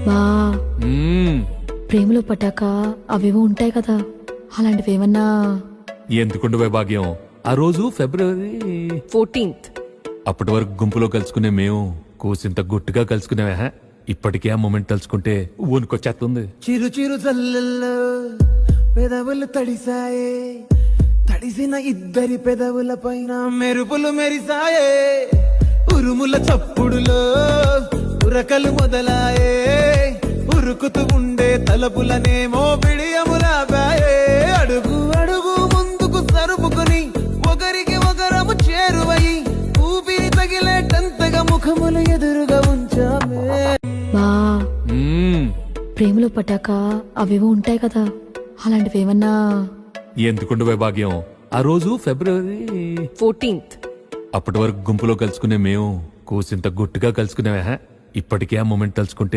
బా ప్రేమలో పడ్డాక అవేవో ఉంటాయి కదా, అలాంటివి ఏమన్నా? ఎందుకుండవే భాగ్యం, ఆ రోజు ఫిబ్రవరి 14th. అప్పటి వరకు గుంపులో కలుసుకునే మేము కూసింత గుట్టుగా కలుసుకునేవా. ఇప్పటికే ఆ మూమెంట్ తలుచుకుంటే ఊనుకొచ్చేస్తుంది. చిరు చిరు జల్లెల్లో పెదవులు తడిసాయే, తడిసిన ఇద్దరి పెదవుల పైన మెరుపులు మెరిసాయే. ఉరుముల చప్పుడులో ఉరకలు మొదలాయే, ఉరుకుతూ ఉండే తలపులనేమో బిడియములాపాయే. అడుగు అడుగు ముందుకు సరుపుకుని ఒకరికి ఒకరము చేరువై ఊపిరి తగిలేటంతగా ముఖములు ఎదురుగా ఉంచామే. బా ప్రేమలో పడ్డాక అవేవో ఉంటాయి కదా, అలాంటివి ఏమన్నా? ఎందుకుండవే భాగ్యం, ఆ రోజు ఫిబ్రవరి 14th. అప్పటి వరకు గుంపులో కలుసుకునే మేము కూసింత గుట్టుగా కలుసుకునేవా. ఇప్పటికే ఆ మూమెంట్ తలుచుకుంటే